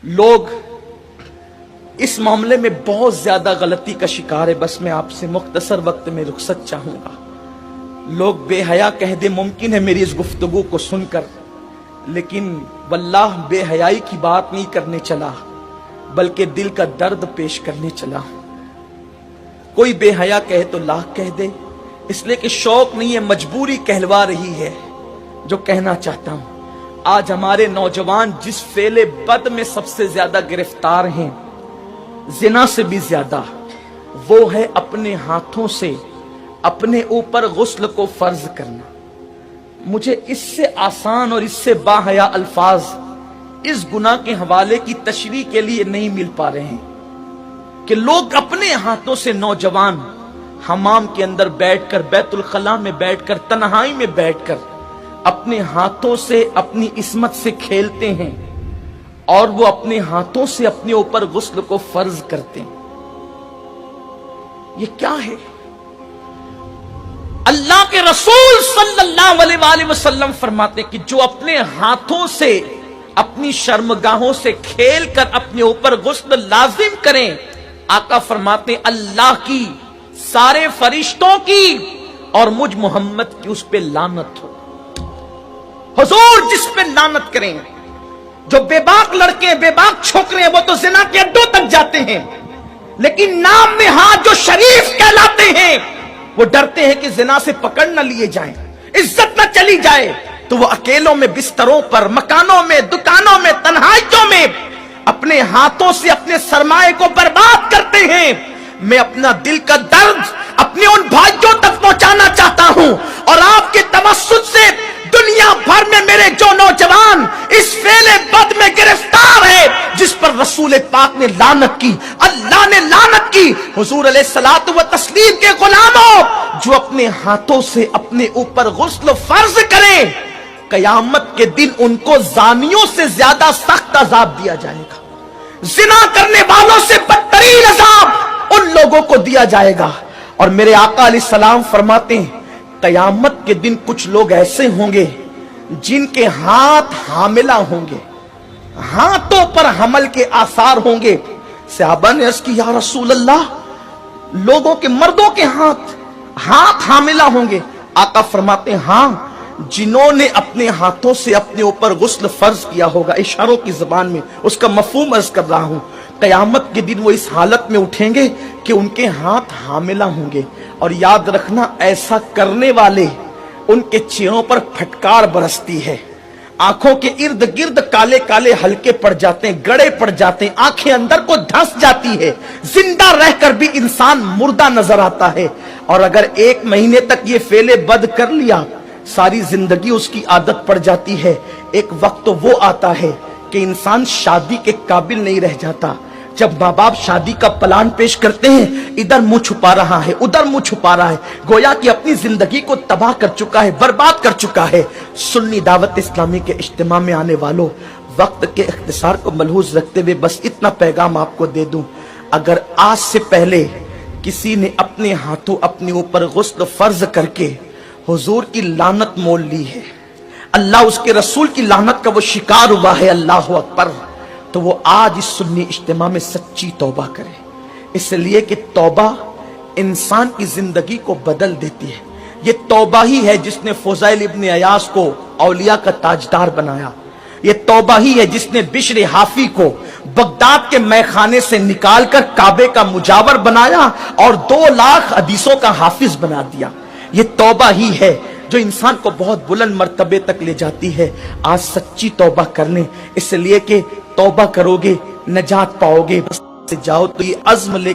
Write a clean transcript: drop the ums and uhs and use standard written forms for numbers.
لوگ اس معاملے میں بہت زیادہ غلطی کا شکار ہے. بس میں آپ سے مختصر وقت میں رخصت چاہوں گا. لوگ بے حیا کہہ دے, ممکن ہے میری اس گفتگو کو سن کر, لیکن واللہ بے حیائی کی بات نہیں کرنے چلا بلکہ دل کا درد پیش کرنے چلا. کوئی بے حیا کہے تو لاکھ کہہ دے, اس لیے کہ شوق نہیں ہے, مجبوری کہلوا رہی ہے. جو کہنا چاہتا ہوں, آج ہمارے نوجوان جس فعل بد میں سب سے زیادہ گرفتار ہیں, زنا سے بھی زیادہ, وہ ہے اپنے ہاتھوں سے اپنے اوپر غسل کو فرض کرنا. مجھے اس سے آسان اور اس سے باحیا الفاظ اس گناہ کے حوالے کی تشریح کے لیے نہیں مل پا رہے ہیں کہ لوگ اپنے ہاتھوں سے, نوجوان حمام کے اندر بیٹھ کر, بیت الخلاء میں بیٹھ کر, تنہائی میں بیٹھ کر اپنے ہاتھوں سے اپنی عصمت سے کھیلتے ہیں اور وہ اپنے ہاتھوں سے اپنے اوپر غسل کو فرض کرتے ہیں. یہ کیا ہے؟ اللہ کے رسول صلی اللہ علیہ وآلہ وسلم فرماتے ہیں کہ جو اپنے ہاتھوں سے اپنی شرمگاہوں سے کھیل کر اپنے اوپر غسل لازم کریں, آقا فرماتے ہیں اللہ کی, سارے فرشتوں کی اور مجھ محمد کی اس پہ لعنت ہو. حضور جس پہ لعنت کریں. جو بے باک لڑکے, بے باک چھوکرے, وہ تو زنا کے اڈوں تک جاتے ہیں, لیکن نام میں ہاتھ جو شریف کہلاتے ہیں وہ ڈرتے ہیں کہ زنا سے پکڑ نہ لیے جائیں, عزت نہ چلی جائے, تو وہ اکیلوں میں, بستروں پر, مکانوں میں, دکانوں میں, تنہائیوں میں اپنے ہاتھوں سے اپنے سرمایے کو برباد کرتے ہیں. میں اپنا دل کا درد اپنے ان بھائیوں تک پہنچانا چاہتا ہوں, اور آپ کے توسط سے دنیا بھر میں میرے جو نوجوان اس فعل بد میں گرفتار ہے جس پر رسول پاک نے لعنت کی, اللہ نے لعنت کی, حضور علیہ الصلوۃ والتسلیم کے غلاموں, جو اپنے ہاتھوں سے اپنے اوپر غسل فرض کریں, قیامت کے دن ان کو زانیوں سے زیادہ سخت عذاب دیا جائے گا. زنا کرنے والوں سے بدترین عذاب ان لوگوں کو دیا جائے گا. اور میرے آقا علیہ السلام فرماتے ہیں قیامت کے دن کچھ لوگ ایسے ہوں گے جن کے ہاتھ حاملہ ہوں گے, ہاتھوں پر حمل کے آثار ہوں گے. صحابہ نے عرض کی یا رسول اللہ, لوگوں کے, مردوں کے ہاتھ حاملہ ہوں گے. آقا فرماتے ہیں ہاں, جنہوں نے اپنے ہاتھوں سے اپنے اوپر غسل فرض کیا ہوگا. اشاروں کی زبان میں اس کا مفہوم عرض کر رہا ہوں. قیامت کے دن وہ اس حالت میں اٹھیں گے کہ ان کے ہاتھ حاملہ ہوں گے. اور یاد رکھنا, ایسا کرنے والے ان کے چہروں پر پھٹکار برستی ہے, آنکھوں کے ارد گرد کالے کالے حلقے پڑ جاتے ہیں, گڑے پڑ جاتے ہیں, آنکھیں اندر کو دھنس جاتی ہے, زندہ رہ کر بھی انسان مردہ نظر آتا ہے. اور اگر 1 مہینے تک یہ فعل بد کر لیا, ساری زندگی اس کی عادت پڑ جاتی ہے. ایک وقت تو وہ آتا ہے کہ انسان شادی کے قابل نہیں رہ جاتا. جب ماں باپ شادی کا پلان پیش کرتے ہیں, ادھر منہ چھپا رہا ہے, ادھر منہ چھپا رہا ہے, گویا کہ اپنی زندگی کو تباہ کر چکا ہے, برباد کر چکا ہے. سنی دعوت اسلامی کے اجتماع میں آنے والوں, وقت کے اختصار کو ملحوظ رکھتے ہوئے بس اتنا پیغام آپ کو دے دوں, اگر آج سے پہلے کسی نے اپنے ہاتھوں اپنے اوپر غسل فرض کر کے حضور کی لعنت مول لی ہے, اللہ اس کے رسول کی لعنت کا وہ شکار ہوا ہے, اللہ اکبر, تو وہ آج اس سنی اجتماع میں سچی توبہ کرے. اس لیے کہ توبہ انسان کی زندگی کو بدل دیتی ہے. یہ توبہ ہی ہے جس نے فضیل ابن عیاض کو اولیاء کا تاجدار بنایا. یہ توبہ ہی ہے جس نے بشر حافی کو بغداد کے میخانے سے نکال کر کعبے کا مجاور بنایا اور 2 لاکھ حدیثوں کا حافظ بنا دیا. یہ توبہ ہی ہے جو انسان کو بہت بلند مرتبے تک لے جاتی ہے. آج سچی توبہ کر لیں, اس لیے کہ توبہ کرو گے نجات پاؤ گے. بس جاؤ تو یہ عزم لے